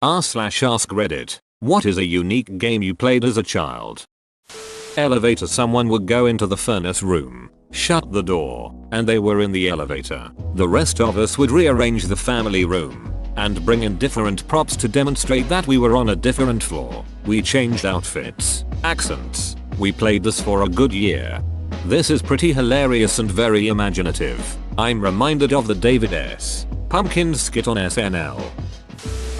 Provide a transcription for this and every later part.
r/ask Reddit. What is a unique game you played as a child? Elevator. Someone would go into the furnace room, shut the door, and they were in the elevator. The rest of us would rearrange the family room and bring in different props to demonstrate that we were on a different floor. We changed outfits, accents. We played this for a good year. This is pretty hilarious and very imaginative. I'm reminded of the David S. Pumpkins skit on SNL.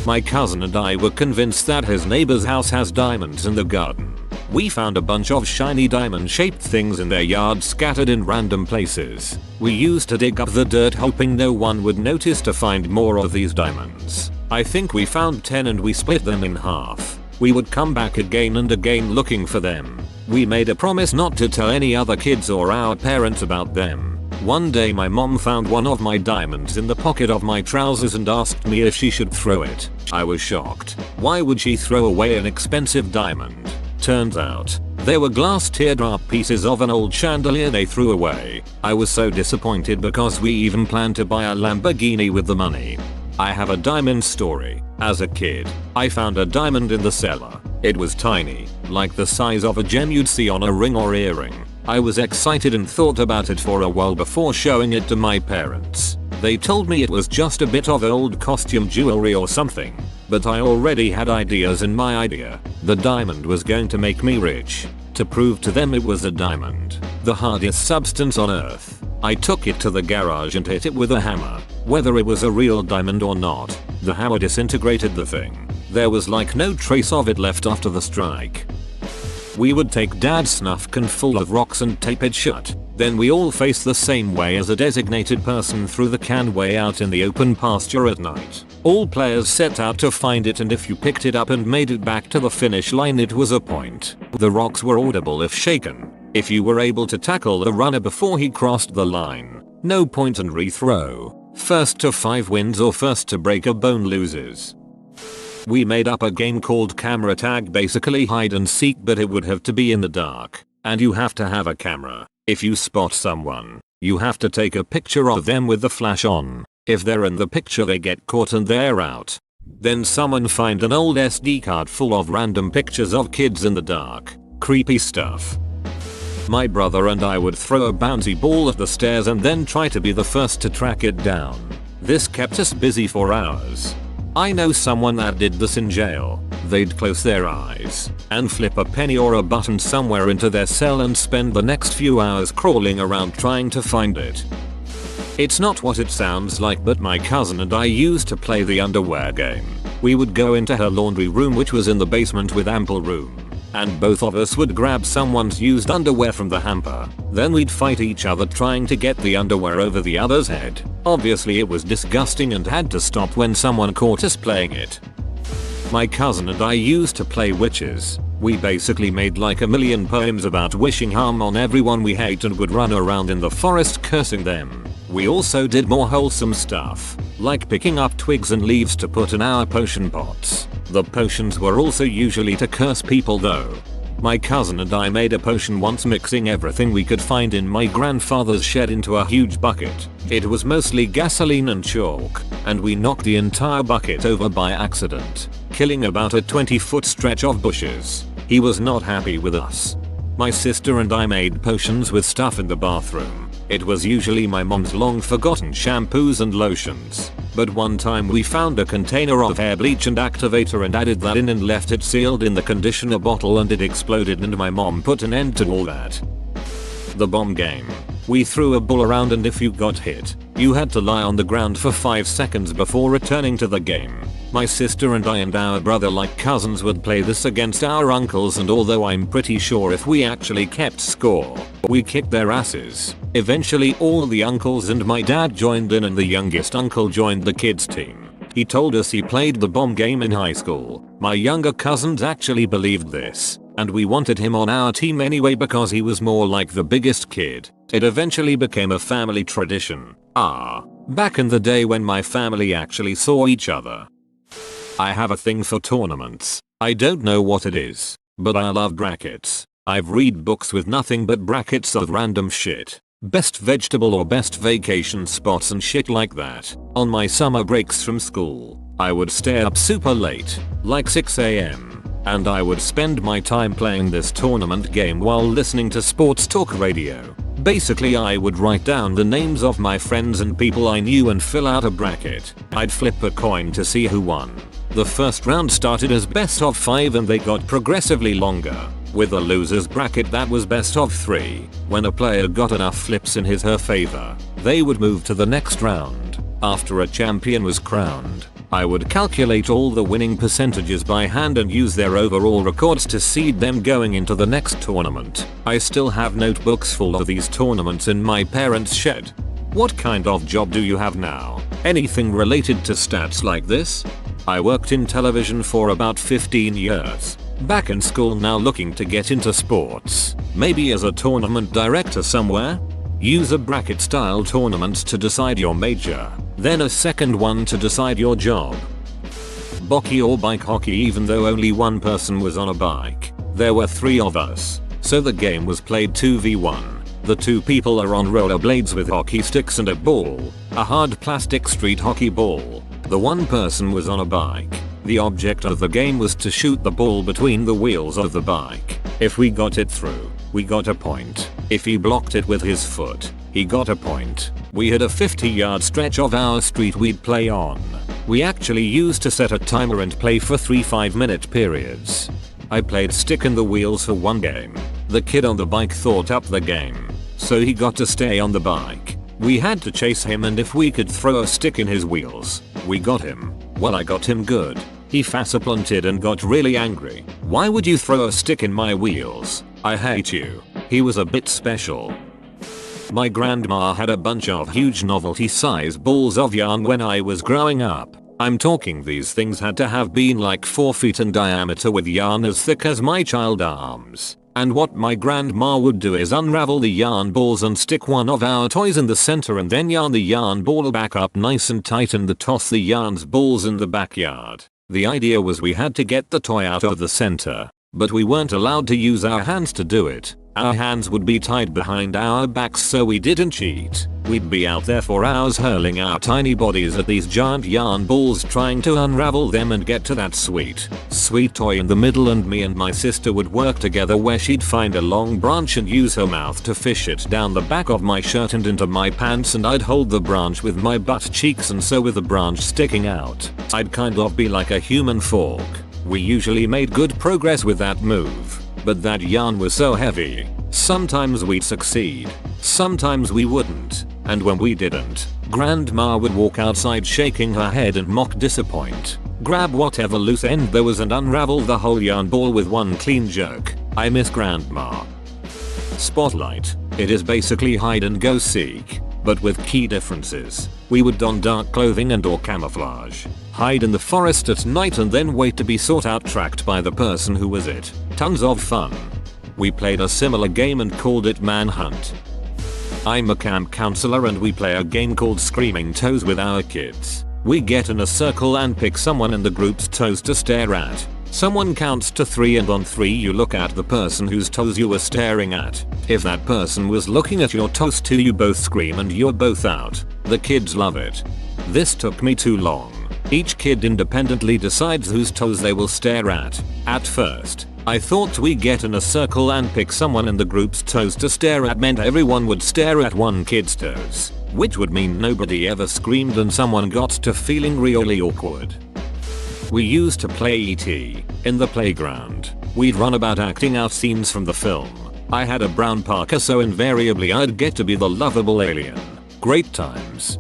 My cousin and I were convinced that his neighbor's house has diamonds in the garden. We found a bunch of shiny diamond-shaped things in their yard scattered in random places. We used to dig up the dirt hoping no one would notice to find more of these diamonds. I think we found 10 and we split them in half. We would come back again and again looking for them. We made a promise not to tell any other kids or our parents about them. One day my mom found one of my diamonds in the pocket of my trousers and asked me if she should throw it. I was shocked. Why would she throw away an expensive diamond? Turns out, they were glass teardrop pieces of an old chandelier they threw away. I was so disappointed because we even planned to buy a Lamborghini with the money. I have a diamond story. As a kid, I found a diamond in the cellar. It was tiny, like the size of a gem you'd see on a ring or earring. I was excited and thought about it for a while before showing it to my parents. They told me it was just a bit of old costume jewelry or something, but I already had ideas in my idea. The diamond was going to make me rich. To prove to them it was a diamond, the hardest substance on earth, I took it to the garage and hit it with a hammer. Whether it was a real diamond or not, the hammer disintegrated the thing. There was like no trace of it left after the strike. We would take dad's snuff can full of rocks and tape it shut. Then we all face the same way as a designated person through the can way out in the open pasture at night. All players set out to find it, and if you picked it up and made it back to the finish line it was a point. The rocks were audible if shaken. If you were able to tackle the runner before he crossed the line, no point and rethrow. First to 5 wins or first to break a bone loses. We made up a game called camera tag, basically hide and seek, but it would have to be in the dark, and you have to have a camera. If you spot someone, you have to take a picture of them with the flash on. If they're in the picture they get caught and they're out. Then someone find an old SD card full of random pictures of kids in the dark. Creepy stuff. My brother and I would throw a bouncy ball at the stairs and then try to be the first to track it down. This kept us busy for hours. I know someone that did this in jail. They'd close their eyes and flip a penny or a button somewhere into their cell and spend the next few hours crawling around trying to find it. It's not what it sounds like, but my cousin and I used to play the underwear game. We would go into her laundry room, which was in the basement with ample room, and both of us would grab someone's used underwear from the hamper. Then we'd fight each other trying to get the underwear over the other's head. Obviously it was disgusting and had to stop when someone caught us playing it. My cousin and I used to play witches. We basically made like a million poems about wishing harm on everyone we hate and would run around in the forest cursing them. We also did more wholesome stuff, like picking up twigs and leaves to put in our potion pots. The potions were also usually to curse people though. My cousin and I made a potion once, mixing everything we could find in my grandfather's shed into a huge bucket. It was mostly gasoline and chalk, and we knocked the entire bucket over by accident, killing about a 20-foot stretch of bushes. He was not happy with us. My sister and I made potions with stuff in the bathroom. It was usually my mom's long forgotten shampoos and lotions. But one time we found a container of hair bleach and activator and added that in and left it sealed in the conditioner bottle, and it exploded, and my mom put an end to all that. The bomb game. We threw a ball around, and if you got hit, you had to lie on the ground for 5 seconds before returning to the game. My sister and I and our brother, like cousins, would play this against our uncles, and although I'm pretty sure if we actually kept score, we kicked their asses. Eventually all the uncles and my dad joined in, and the youngest uncle joined the kids team. He told us he played the bomb game in high school. My younger cousins actually believed this, and we wanted him on our team anyway because he was more like the biggest kid. It eventually became a family tradition. Back in the day when my family actually saw each other. I have a thing for tournaments. I don't know what it is, but I love brackets. I've read books with nothing but brackets of random shit. Best vegetable or best vacation spots and shit like that. On my summer breaks from school, I would stay up super late, like 6 AM, and I would spend my time playing this tournament game while listening to sports talk radio. Basically I would write down the names of my friends and people I knew and fill out a bracket. I'd flip a coin to see who won. The first round started as best of 5 and they got progressively longer. With a loser's bracket that was best of 3. When a player got enough flips in his/her favor, they would move to the next round. After a champion was crowned, I would calculate all the winning percentages by hand and use their overall records to seed them going into the next tournament. I still have notebooks full of these tournaments in my parents' shed. What kind of job do you have now? Anything related to stats like this? I worked in television for about 15 years. Back in school now looking to get into sports. Maybe as a tournament director somewhere? Use a bracket style tournament to decide your major, then a second one to decide your job. Bocky or bike hockey. Even though only one person was on a bike, there were 3 of us, so the game was played 2v1. The 2 people are on rollerblades with hockey sticks and a ball, a hard plastic street hockey ball. The one person was on a bike. The object of the game was to shoot the ball between the wheels of the bike. If we got it through, we got a point. If he blocked it with his foot, he got a point. We had a 50-yard stretch of our street we'd play on. We actually used to set a timer and play for 3 5-minute periods. I played stick in the wheels for one game. The kid on the bike thought up the game, so he got to stay on the bike. We had to chase him, and if we could throw a stick in his wheels, we got him. Well, I got him good. He faceplanted and got really angry. Why would you throw a stick in my wheels? I hate you. He was a bit special. My grandma had a bunch of huge novelty size balls of yarn when I was growing up. I'm talking these things had to have been like 4 feet in diameter with yarn as thick as my child arms. And what my grandma would do is unravel the yarn balls and stick one of our toys in the center and then yarn the yarn ball back up nice and tight and toss the yarn's balls in the backyard. The idea was we had to get the toy out of the center, but we weren't allowed to use our hands to do it. Our hands would be tied behind our backs so we didn't cheat. We'd be out there for hours hurling our tiny bodies at these giant yarn balls trying to unravel them and get to that sweet toy in the middle, and me and my sister would work together where she'd find a long branch and use her mouth to fish it down the back of my shirt and into my pants, and I'd hold the branch with my butt cheeks, and so with the branch sticking out, I'd kind of be like a human fork. We usually made good progress with that move, but that yarn was so heavy. Sometimes we'd succeed, sometimes we wouldn't, and when we didn't, Grandma would walk outside shaking her head and mock disappoint, grab whatever loose end there was and unravel the whole yarn ball with one clean jerk. I miss Grandma. Spotlight. It is basically hide and go seek, but with key differences. We would don dark clothing and or camouflage, hide in the forest at night and then wait to be sought out, tracked by the person who was it. Tons of fun. We played a similar game and called it Manhunt. I'm a camp counselor and we play a game called Screaming Toes with our kids. We get in a circle and pick someone in the group's toes to stare at. Someone counts to 3 and on 3 you look at the person whose toes you were staring at. If that person was looking at your toes too, you both scream and you're both out. The kids love it. This took me too long. Each kid independently decides whose toes they will stare at. At first, I thought we get in a circle and pick someone in the group's toes to stare at meant everyone would stare at one kid's toes, which would mean nobody ever screamed and someone got to feeling really awkward. We used to play E.T. in the playground. We'd run about acting out scenes from the film. I had a brown parka, so invariably I'd get to be the lovable alien. Great times.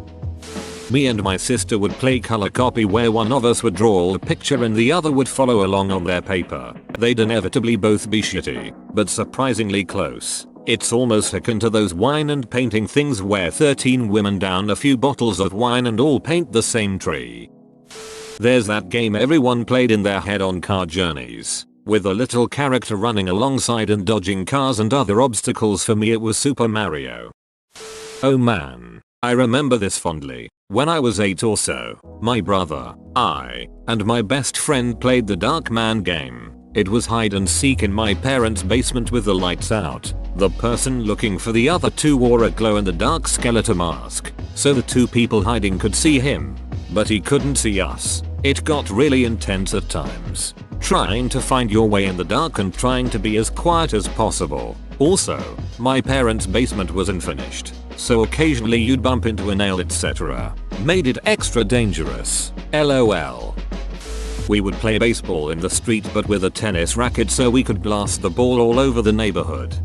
Me and my sister would play color copy, where one of us would draw a picture and the other would follow along on their paper. They'd inevitably both be shitty, but surprisingly close. It's almost akin to those wine and painting things where 13 women down a few bottles of wine and all paint the same tree. There's that game everyone played in their head on car journeys, with a little character running alongside and dodging cars and other obstacles. For me it was Super Mario. Oh man, I remember this fondly. When I was 8 or so, my brother, I, and my best friend played the Dark Man game. It was hide and seek in my parents' basement with the lights out. The person looking for the other two wore a glow-in-the-dark skeleton mask, so the 2 people hiding could see him, but he couldn't see us. It got really intense at times. Trying to find your way in the dark and trying to be as quiet as possible. Also, my parents' basement was unfinished, so occasionally you'd bump into a nail etc. Made it extra dangerous. LOL. We would play baseball in the street but with a tennis racket so we could blast the ball all over the neighborhood.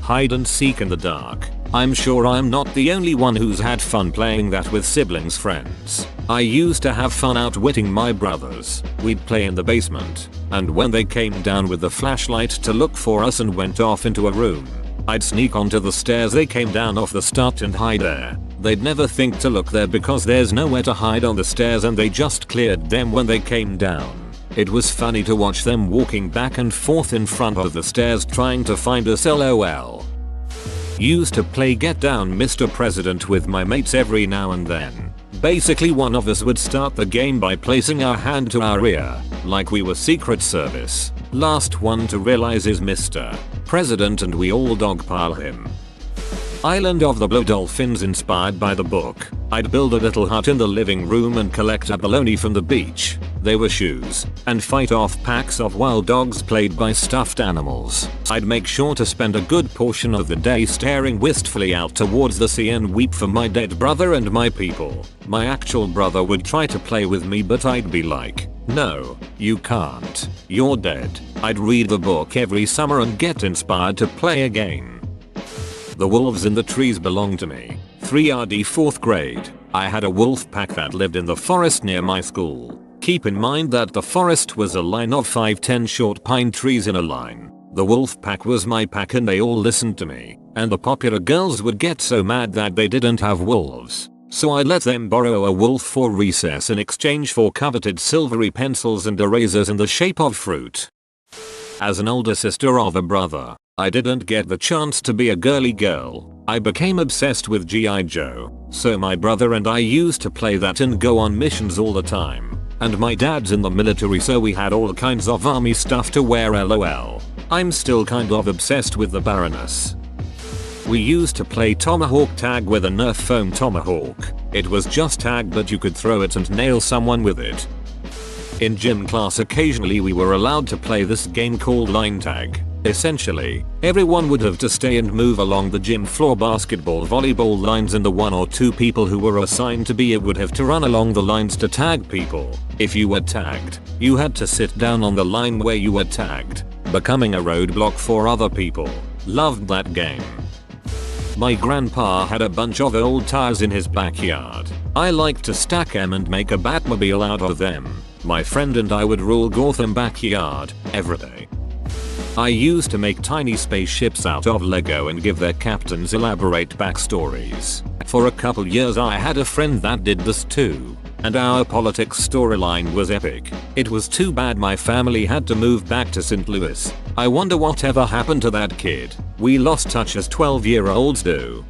Hide and seek in the dark. I'm sure I'm not the only one who's had fun playing that with siblings friends. I used to have fun outwitting my brothers. We'd play in the basement, and when they came down with the flashlight to look for us and went off into a room, I'd sneak onto the stairs they came down off the start and hide there. They'd never think to look there because there's nowhere to hide on the stairs and they just cleared them when they came down. It was funny to watch them walking back and forth in front of the stairs trying to find us. LOL. Used to play Get Down Mr. President with my mates every now and then. Basically one of us would start the game by placing our hand to our ear, like we were Secret Service. Last one to realize is Mr. President and we all dogpile him. Island of the Blue Dolphins inspired by the book. I'd build a little hut in the living room and collect abalone from the beach. They were shoes. And fight off packs of wild dogs played by stuffed animals. I'd make sure to spend a good portion of the day staring wistfully out towards the sea and weep for my dead brother and my people. My actual brother would try to play with me but I'd be like, no, you can't. You're dead. I'd read the book every summer and get inspired to play again. The wolves in the trees belong to me. 3RD 4th grade. I had a wolf pack that lived in the forest near my school. Keep in mind that the forest was a line of 5-10 short pine trees in a line. The wolf pack was my pack and they all listened to me. And the popular girls would get so mad that they didn't have wolves. So I let them borrow a wolf for recess in exchange for coveted silvery pencils and erasers in the shape of fruit. As an older sister of a brother, I didn't get the chance to be a girly girl. I became obsessed with G.I. Joe, so my brother and I used to play that and go on missions all the time. And my dad's in the military so we had all kinds of army stuff to wear. LOL. I'm still kind of obsessed with the Baroness. We used to play tomahawk tag with a Nerf foam tomahawk. It was just tag but you could throw it and nail someone with it. In gym class occasionally we were allowed to play this game called line tag. Essentially, everyone would have to stay and move along the gym floor basketball volleyball lines and the 1 or 2 people who were assigned to be it would have to run along the lines to tag people. If you were tagged, you had to sit down on the line where you were tagged, becoming a roadblock for other people. Loved that game. My grandpa had a bunch of old tires in his backyard. I liked to stack them and make a Batmobile out of them. My friend and I would rule Gotham backyard every day. I used to make tiny spaceships out of Lego and give their captains elaborate backstories. For a couple years I had a friend that did this too. And our politics storyline was epic. It was too bad my family had to move back to St. Louis. I wonder whatever happened to that kid. We lost touch as 12-year-olds do.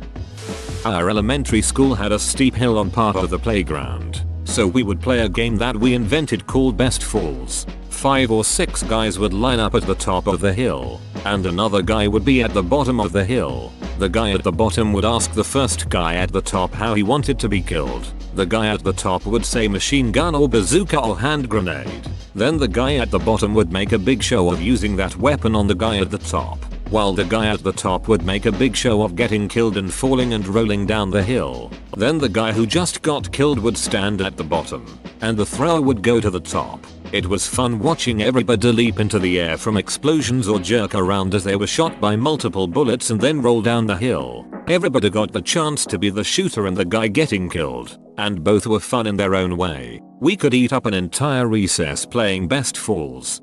Our elementary school had a steep hill on part of the playground. So we would play a game that we invented called Best Falls. 5 or 6 guys would line up at the top of the hill, and another guy would be at the bottom of the hill. The guy at the bottom would ask the first guy at the top how he wanted to be killed. The guy at the top would say machine gun or bazooka or hand grenade. Then the guy at the bottom would make a big show of using that weapon on the guy at the top, while the guy at the top would make a big show of getting killed and falling and rolling down the hill. Then the guy who just got killed would stand at the bottom, and the thrower would go to the top. It was fun watching everybody leap into the air from explosions or jerk around as they were shot by multiple bullets and then roll down the hill. Everybody got the chance to be the shooter and the guy getting killed, and both were fun in their own way. We could eat up an entire recess playing Best Falls.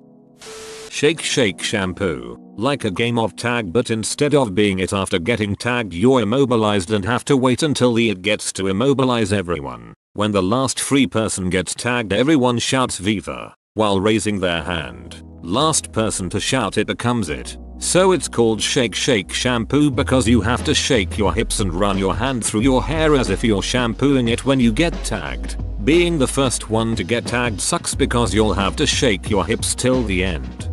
Shake Shake Shampoo. Like a game of tag but instead of being it after getting tagged you're immobilized and have to wait until the it gets to immobilize everyone. When the last free person gets tagged everyone shouts Viva while raising their hand. Last person to shout it becomes it. So it's called Shake Shake Shampoo because you have to shake your hips and run your hand through your hair as if you're shampooing it when you get tagged. Being the first one to get tagged sucks because you'll have to shake your hips till the end.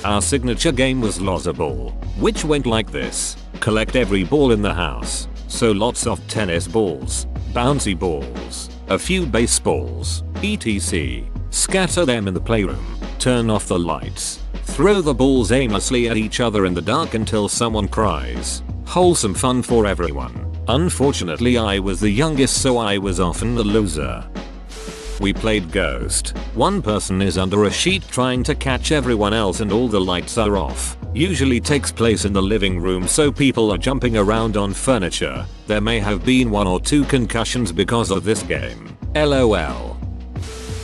Our signature game was Loza Ball, which went like this. Collect every ball in the house. So lots of tennis balls, bouncy balls, a few baseballs, etc. Scatter them in the playroom, turn off the lights, throw the balls aimlessly at each other in the dark until someone cries. Wholesome fun for everyone. Unfortunately I was the youngest, so I was often the loser. We played Ghost. One person is under a sheet trying to catch everyone else and all the lights are off. Usually takes place in the living room, so people are jumping around on furniture. There may have been 1 or 2 concussions because of this game. LOL.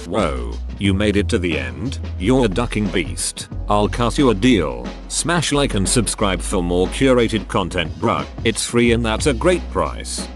Whoa, you made it to the end? You're a ducking beast. I'll cut you a deal. Smash like and subscribe for more curated content, bruh. It's free and that's a great price.